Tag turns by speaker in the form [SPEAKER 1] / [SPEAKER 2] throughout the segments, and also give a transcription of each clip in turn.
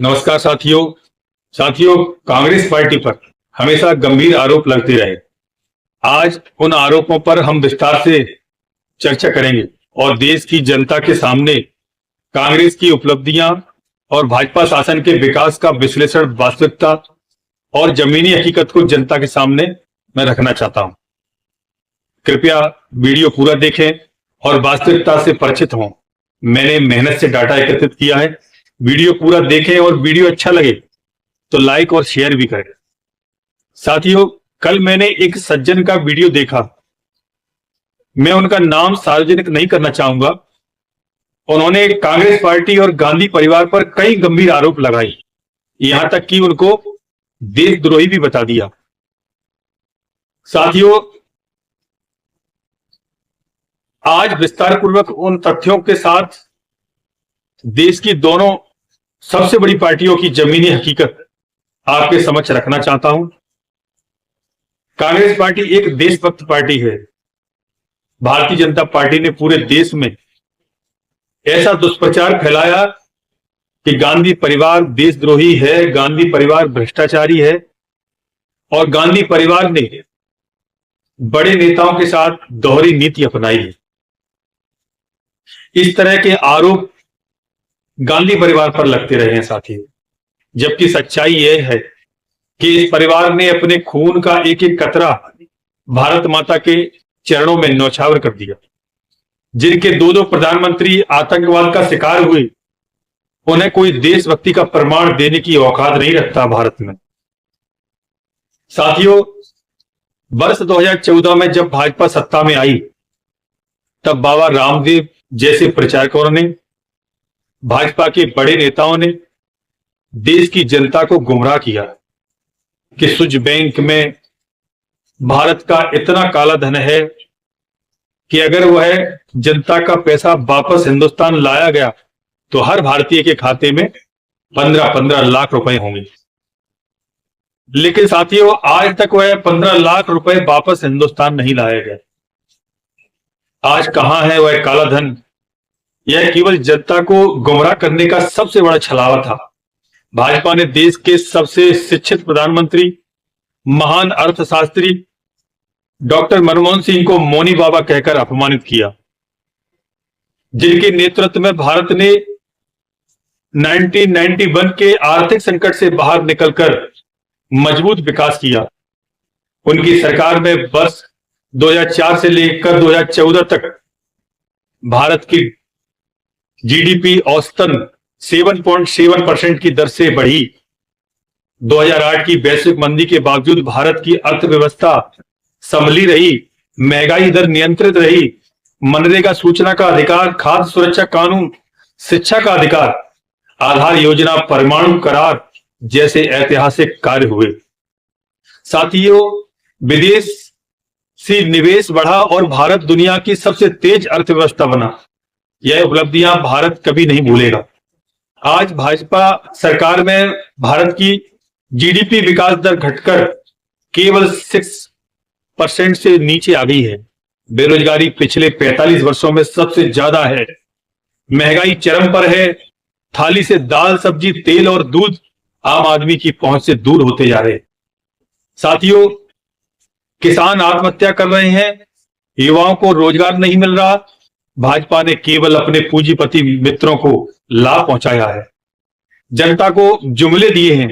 [SPEAKER 1] नमस्कार साथियों कांग्रेस पार्टी पर हमेशा गंभीर आरोप लगते रहे। आज उन आरोपों पर हम विस्तार से चर्चा करेंगे और देश की जनता के सामने कांग्रेस की उपलब्धियां और भाजपा शासन के विकास का विश्लेषण, वास्तविकता और जमीनी हकीकत को जनता के सामने मैं रखना चाहता हूं। कृपया वीडियो पूरा देखें और वास्तविकता से परिचित हों। मैंने मेहनत से डाटा एकत्रित किया है। वीडियो पूरा देखें और वीडियो अच्छा लगे तो लाइक और शेयर भी करें। साथियों, कल मैंने एक सज्जन का वीडियो देखा। मैं उनका नाम सार्वजनिक नहीं करना चाहूंगा। उन्होंने कांग्रेस पार्टी और गांधी परिवार पर कई गंभीर आरोप लगाए, यहां तक कि उनको देशद्रोही भी बता दिया। साथियों, आज विस्तार पूर्वक उन तथ्यों के साथ देश की दोनों सबसे बड़ी पार्टियों की जमीनी हकीकत आपके समक्ष रखना चाहता हूं। कांग्रेस पार्टी एक देशभक्त पार्टी है। भारतीय जनता पार्टी ने पूरे देश में ऐसा दुष्प्रचार फैलाया कि गांधी परिवार देशद्रोही है, गांधी परिवार भ्रष्टाचारी है और गांधी परिवार ने बड़े नेताओं के साथ दोहरी नीति अपनाई है। इस तरह के आरोप गांधी परिवार पर लगते रहे हैं साथियों, जबकि सच्चाई यह है कि इस परिवार ने अपने खून का एक एक कतरा भारत माता के चरणों में न्यौछावर कर दिया। जिनके दो प्रधानमंत्री आतंकवाद का शिकार हुए, उन्हें कोई देशभक्ति का प्रमाण देने की औकात नहीं रखता भारत में। साथियों, वर्ष 2014 में जब भाजपा सत्ता में आई, तब बाबा रामदेव जैसे प्रचारकों ने, भाजपा के बड़े नेताओं ने देश की जनता को गुमराह किया कि स्विस बैंक में भारत का इतना काला धन है कि अगर वह जनता का पैसा वापस हिंदुस्तान लाया गया तो हर भारतीय के खाते में 15-15 लाख रुपए होंगे। लेकिन साथियों, आज तक वह 15 लाख रुपए वापस हिंदुस्तान नहीं लाया गया। आज कहां है वह काला धन? यह केवल जनता को गुमराह करने का सबसे बड़ा छलावा था। भाजपा ने देश के सबसे शिक्षित प्रधानमंत्री, महान अर्थशास्त्री डॉक्टर मनमोहन सिंह को मौनी बाबा कहकर अपमानित किया, जिनके नेतृत्व में भारत ने 1991 के आर्थिक संकट से बाहर निकलकर मजबूत विकास किया। उनकी सरकार में वर्ष 2004 से लेकर 2014 तक भारत की जीडीपी औसतन 7.7% की दर से बढ़ी। 2008 की वैश्विक मंदी के बावजूद भारत की अर्थव्यवस्था संभली रही, महंगाई दर नियंत्रित रही, मनरेगा सूचना का अधिकार, खाद्य सुरक्षा कानून, शिक्षा का अधिकार, आधार योजना, परमाणु करार जैसे ऐतिहासिक कार्य हुए। साथियों, विदेशी निवेश बढ़ा और भारत दुनिया की सबसे तेज अर्थव्यवस्था बना। यह उपलब्धियां भारत कभी नहीं भूलेगा। आज भाजपा सरकार में भारत की जीडीपी विकास दर घटकर केवल 6% से नीचे आ गई है। बेरोजगारी पिछले 45 वर्षों में सबसे ज्यादा है। महंगाई चरम पर है। थाली से दाल, सब्जी, तेल और दूध आम आदमी की पहुंच से दूर होते जा रहे। साथियों, किसान आत्महत्या कर रहे हैं, युवाओं को रोजगार नहीं मिल रहा। भाजपा ने केवल अपने पूंजीपति मित्रों को लाभ पहुंचाया है, जनता को जुमले दिए हैं।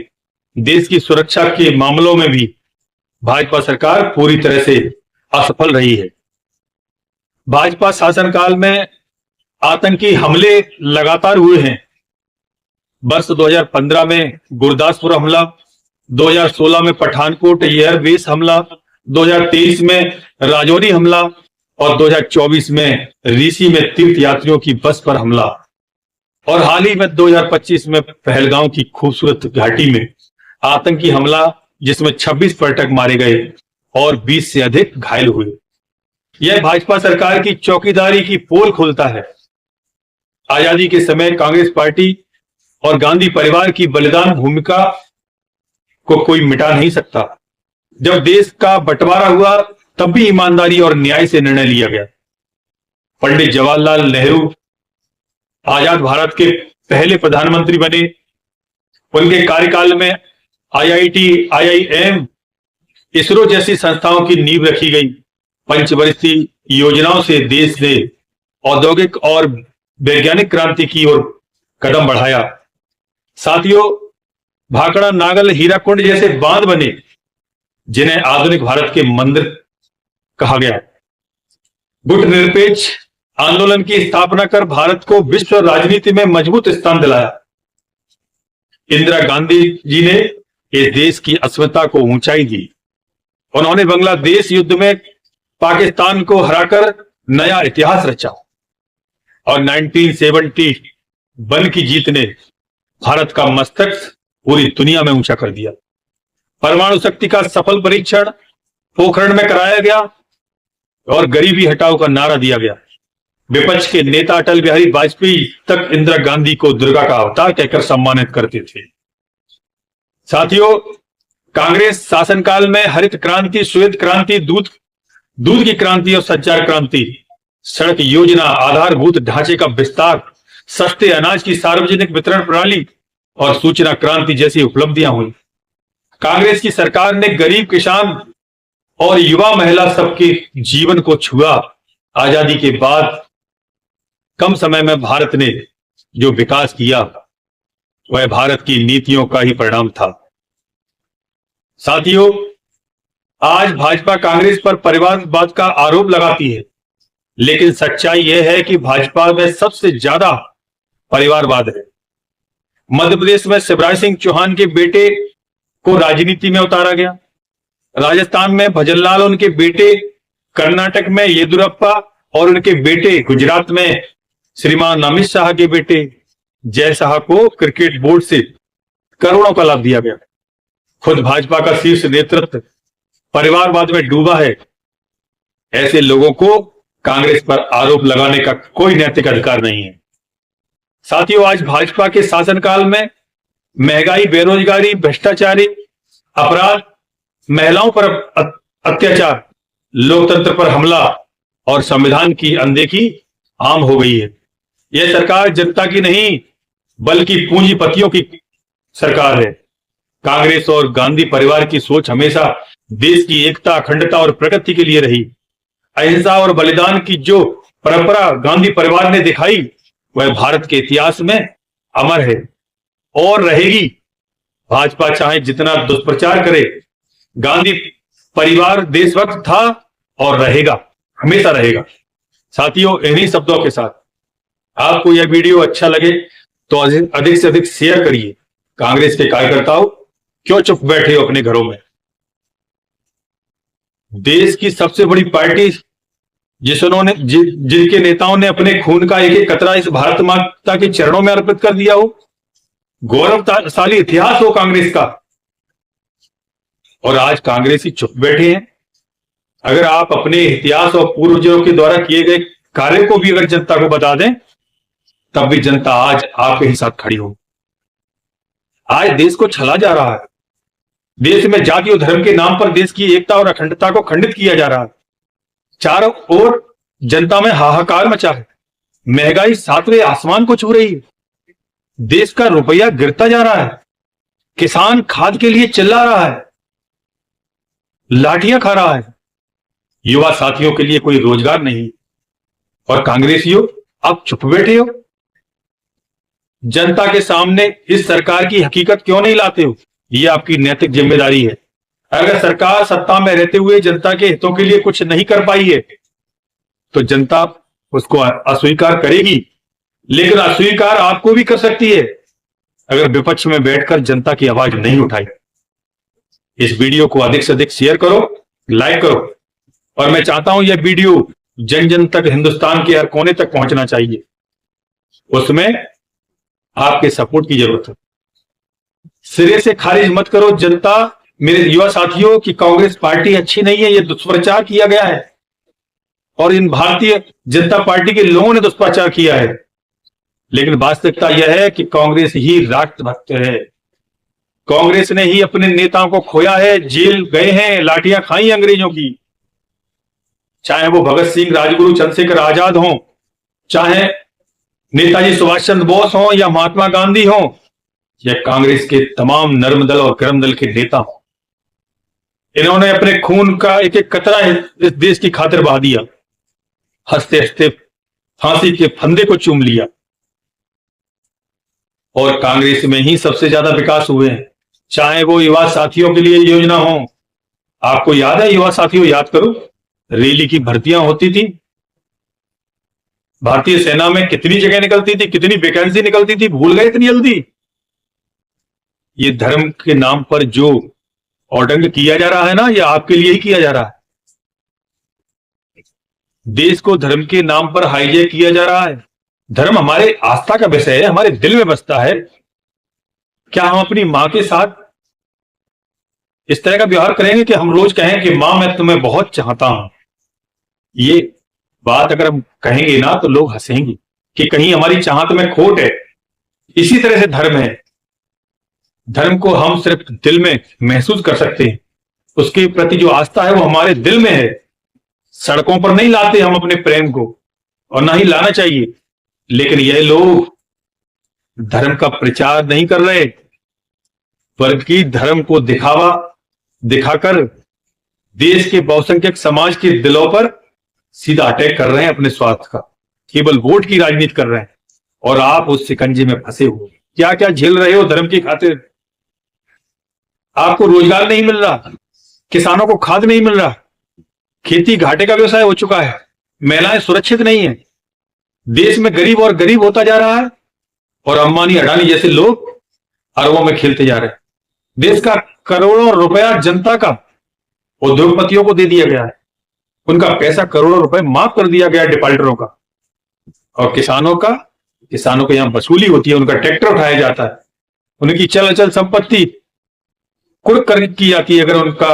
[SPEAKER 1] देश की सुरक्षा के मामलों में भी भाजपा सरकार पूरी तरह से असफल रही है। भाजपा शासनकाल में आतंकी हमले लगातार हुए हैं। वर्ष 2015 में गुरदासपुर हमला, 2016 में पठानकोट एयरबेस हमला, 2023 में राजौरी हमला और 2024 में ऋषि में तीर्थ यात्रियों की बस पर हमला और हाल ही में 2025 में पहलगांव की खूबसूरत घाटी में आतंकी हमला, जिसमें 26 पर्यटक मारे गए और 20 से अधिक घायल हुए। यह भाजपा सरकार की चौकीदारी की पोल खोलता है। आजादी के समय कांग्रेस पार्टी और गांधी परिवार की बलिदान भूमिका को कोई मिटा नहीं सकता। जब देश का बंटवारा हुआ तब भी ईमानदारी और न्याय से निर्णय लिया गया। पंडित जवाहरलाल नेहरू आजाद भारत के पहले प्रधानमंत्री बने। उनके कार्यकाल में आईआईटी, आईआईएम, इसरो जैसी संस्थाओं की नींव रखी गई। पंचवर्षीय योजनाओं से देश ने औद्योगिक और वैज्ञानिक क्रांति की ओर कदम बढ़ाया। साथियों, भाखड़ा, नागल, हीराकुंड जैसे बांध बने जिन्हें आधुनिक भारत के मंदिर कहा गया। गुट निरपेक्ष आंदोलन की स्थापना कर भारत को विश्व राजनीति में मजबूत स्थान दिलाया। इंदिरा गांधी जी ने इस देश की अस्मिता को ऊंचाई दी। उन्होंने बांग्लादेश युद्ध में पाकिस्तान को हराकर नया इतिहास रचा और 1971 की जीत ने भारत का मस्तक पूरी दुनिया में ऊंचा कर दिया। परमाणु शक्ति का सफल परीक्षण पोखरण में कराया गया और गरीबी हटाओ का नारा दिया गया। विपक्ष के नेता अटल बिहारी वाजपेयी तक इंदिरा गांधी को दुर्गा का अवतार कहकर सम्मानित करते थे। साथियों, कांग्रेस शासनकाल में हरित क्रांति, श्वेत क्रांति, दूध की क्रांति और संचार क्रांति, सड़क योजना, आधारभूत ढांचे का विस्तार, सस्ते अनाज की सार्वजनिक वितरण प्रणाली और सूचना क्रांति जैसी उपलब्धियां हुई। कांग्रेस की सरकार ने गरीब, किसान और युवा, महिला सबके जीवन को छुआ। आजादी के बाद कम समय में भारत ने जो विकास किया वह भारत की नीतियों का ही परिणाम था। साथियों, आज भाजपा कांग्रेस पर परिवारवाद का आरोप लगाती है, लेकिन सच्चाई यह है कि भाजपा में सबसे ज्यादा परिवारवाद है। मध्य प्रदेश में शिवराज सिंह चौहान के बेटे को राजनीति में उतारा गया, राजस्थान में भजनलाल उनके बेटे, कर्नाटक में येदुरप्पा और उनके बेटे, गुजरात में श्रीमान अमित शाह के बेटे जय शाह को क्रिकेट बोर्ड से करोड़ों का लाभ दिया गया। खुद भाजपा का शीर्ष नेतृत्व परिवारवाद में डूबा है। ऐसे लोगों को कांग्रेस पर आरोप लगाने का कोई नैतिक अधिकार नहीं है। साथियों, आज भाजपा के शासनकाल में महंगाई, बेरोजगारी, भ्रष्टाचारी, अपराध, महिलाओं पर अत्याचार, लोकतंत्र पर हमला और संविधान की अनदेखी आम हो गई है। यह सरकार जनता की नहीं बल्कि पूंजीपतियों की सरकार है। कांग्रेस और गांधी परिवार की सोच हमेशा देश की एकता, अखंडता और प्रगति के लिए रही। अहिंसा और बलिदान की जो परंपरा गांधी परिवार ने दिखाई वह भारत के इतिहास में अमर है और रहेगी। भाजपा चाहे जितना दुष्प्रचार करे, गांधी परिवार देशभक्त था और रहेगा, हमेशा रहेगा। साथियों, इन्हीं शब्दों के साथ आपको यह वीडियो अच्छा लगे तो अधिक से अधिक शेयर करिए। कांग्रेस के कार्यकर्ताओं, क्यों चुप बैठे हो अपने घरों में? देश की सबसे बड़ी पार्टी जिनके नेताओं ने अपने खून का एक एक कतरा इस भारत माता के चरणों में अर्पित कर दिया हो, गौरवशाली इतिहास हो कांग्रेस का, और आज कांग्रेसी चुप बैठे हैं। अगर आप अपने इतिहास और पूर्वजों के द्वारा किए गए कार्य को भी अगर जनता को बता दें, तब भी जनता आज आपके ही साथ खड़ी हो। आज देश को छला जा रहा है। देश में जाति और धर्म के नाम पर देश की एकता और अखंडता को खंडित किया जा रहा है। चारों ओर जनता में हाहाकार मचा है। महंगाई सातवें आसमान को छू रही है। देश का रुपया गिरता जा रहा है। किसान खाद के लिए चिल्ला रहा है, लाठियां खा रहा है। युवा साथियों के लिए कोई रोजगार नहीं, और कांग्रेसियों आप चुप बैठे हो। जनता के सामने इस सरकार की हकीकत क्यों नहीं लाते हो? ये आपकी नैतिक जिम्मेदारी है। अगर सरकार सत्ता में रहते हुए जनता के हितों के लिए कुछ नहीं कर पाई है तो जनता उसको अस्वीकार करेगी, लेकिन अस्वीकार आपको भी कर सकती है अगर विपक्ष में बैठकर जनता की आवाज नहीं उठाई। इस वीडियो को अधिक से अधिक शेयर करो, लाइक करो, और मैं चाहता हूं यह वीडियो जन जन तक, हिंदुस्तान के हर कोने तक पहुंचना चाहिए। उसमें आपके सपोर्ट की जरूरत है। सिरे से खारिज मत करो जनता, मेरे युवा साथियों, कि कांग्रेस पार्टी अच्छी नहीं है। यह दुष्प्रचार किया गया है और इन भारतीय जनता पार्टी के लोगों ने दुष्प्रचार किया है, लेकिन वास्तविकता यह है कि कांग्रेस ही राष्ट्रभक्त है। कांग्रेस ने ही अपने नेताओं को खोया है, जेल गए हैं, लाठियां खाई अंग्रेजों की। चाहे वो भगत सिंह, राजगुरु, चंद्रशेखर आजाद हों, चाहे नेताजी सुभाष चंद्र बोस हों या महात्मा गांधी हों, या कांग्रेस के तमाम नर्म दल और गर्म दल के नेता हो, इन्होंने अपने खून का एक एक कतरा इस देश की खातिर बहा दिया, हंसते हंसते फांसी के फंदे को चूम लिया। और कांग्रेस में ही सबसे ज्यादा विकास हुए हैं, चाहे वो युवा साथियों के लिए योजना हो। आपको याद है, युवा साथियों, याद करो, रैली की भर्तियां होती थी, भारतीय सेना में कितनी जगह निकलती थी, कितनी वैकेंसी निकलती थी, भूल गए इतनी जल्दी? ये धर्म के नाम पर जो औटंग किया जा रहा है ना, ये आपके लिए ही किया जा रहा है। देश को धर्म के नाम पर हाईजैक किया जा रहा है। धर्म हमारे आस्था का विषय है, हमारे दिल में बसता है। क्या हम अपनी मां के साथ इस तरह का व्यवहार करेंगे कि हम रोज कहें कि मां मैं तुम्हें बहुत चाहता हूं? ये बात अगर हम कहेंगे ना तो लोग हंसेंगे कि कहीं हमारी चाहत में खोट है। इसी तरह से धर्म है। धर्म को हम सिर्फ दिल में महसूस कर सकते हैं, उसके प्रति जो आस्था है वो हमारे दिल में है। सड़कों पर नहीं लाते हम अपने प्रेम को, और ना ही लाना चाहिए। लेकिन यह लोग धर्म का प्रचार नहीं कर रहे, बल्कि धर्म को दिखाकर देश के बहुसंख्यक समाज के दिलों पर सीधा अटैक कर रहे हैं अपने स्वार्थ का। केवल वोट की राजनीति कर रहे हैं, और आप उस शिकंजे में फंसे हुए क्या क्या झेल रहे हो धर्म की खातिर। आपको रोजगार नहीं मिल रहा, किसानों को खाद नहीं मिल रहा, खेती घाटे का व्यवसाय हो चुका है, महिलाएं सुरक्षित नहीं है, देश में गरीब और गरीब होता जा रहा है, और अंबानी अडानी जैसे लोग अरबों में खेलते जा रहे हैं। देश का करोड़ों रुपया जनता का उद्योगपतियों को दे दिया गया है, उनका पैसा करोड़ों रुपए माफ कर दिया गया डिफाल्टरों का। और किसानों को यहां वसूली होती है, उनका ट्रैक्टर उठाया जाता है, उनकी चल अचल संपत्ति कुर्क कर की जाती है। अगर उनका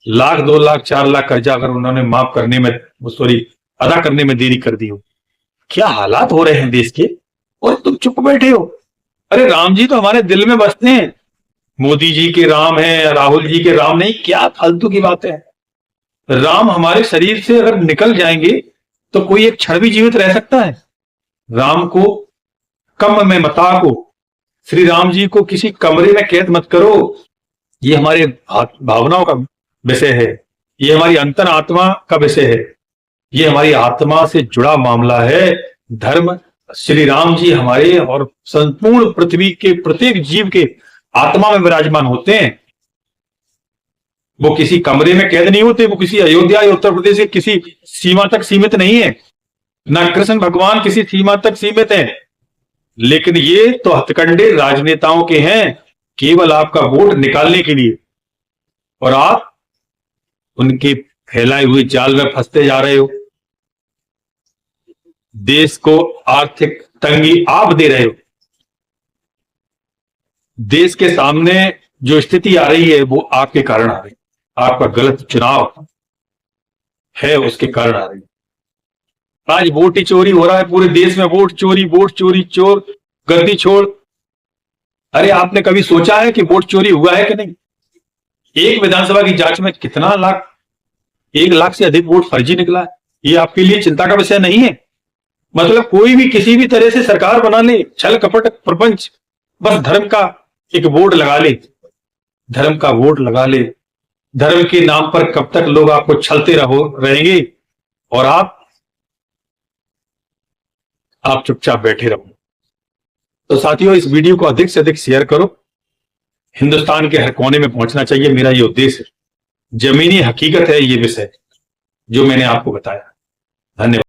[SPEAKER 1] 1,00,000, 2,00,000, 4,00,000 कर्जा अगर उन्होंने माफ करने में, अदा करने में देरी कर दी हो, क्या हालात हो रहे हैं देश के, और तुम चुप बैठे हो। अरे राम जी तो हमारे दिल में बसते हैं, मोदी जी के राम हैं, राहुल जी के राम नहीं, क्या फालतू की बात है। राम हमारे शरीर से अगर निकल जाएंगे तो कोई एक क्षण भी जीवित रह सकता है? राम को कम में मता को, श्री राम जी को किसी कमरे में कैद मत करो। ये हमारे भावनाओं का विषय है, ये हमारी अंतर आत्मा का विषय है, ये हमारी आत्मा से जुड़ा मामला है। धर्म, श्री राम जी हमारे और संपूर्ण पृथ्वी के प्रत्येक जीव के आत्मा में विराजमान होते हैं। वो किसी कमरे में कैद नहीं होते, वो किसी अयोध्या या उत्तर प्रदेश के किसी सीमा तक सीमित नहीं है, ना कृष्ण भगवान किसी सीमा तक सीमित है। लेकिन ये तो हथकंडे राजनेताओं के हैं, केवल आपका वोट निकालने के लिए, और आप उनके फैलाए हुए जाल में फंसते जा रहे हो। देश को आर्थिक तंगी आप दे रहे हो। देश के सामने जो स्थिति आ रही है वो आपके कारण आ रही है, आपका गलत चुनाव है उसके कारण आ रही है। आज वोट ही चोरी हो रहा है पूरे देश में, वोट चोरी, चोर गद्दी छोड़। अरे आपने कभी सोचा है कि वोट चोरी हुआ है कि नहीं? एक विधानसभा की जांच में कितना लाख, 1,00,000 से अधिक वोट फर्जी निकला है। ये आपके लिए चिंता का विषय नहीं है? मतलब कोई भी किसी भी तरह से सरकार बना ले, छल कपट प्रपंच, बस धर्म का एक बोर्ड लगा ले, धर्म का वोट लगा ले। धर्म के नाम पर कब तक लोग आपको छलते रहेंगे, और आप चुपचाप बैठे रहो। तो साथियों, इस वीडियो को अधिक से अधिक शेयर करो, हिंदुस्तान के हर कोने में पहुंचना चाहिए, मेरा ये उद्देश्य है। जमीनी हकीकत है ये विषय जो मैंने आपको बताया। धन्यवाद।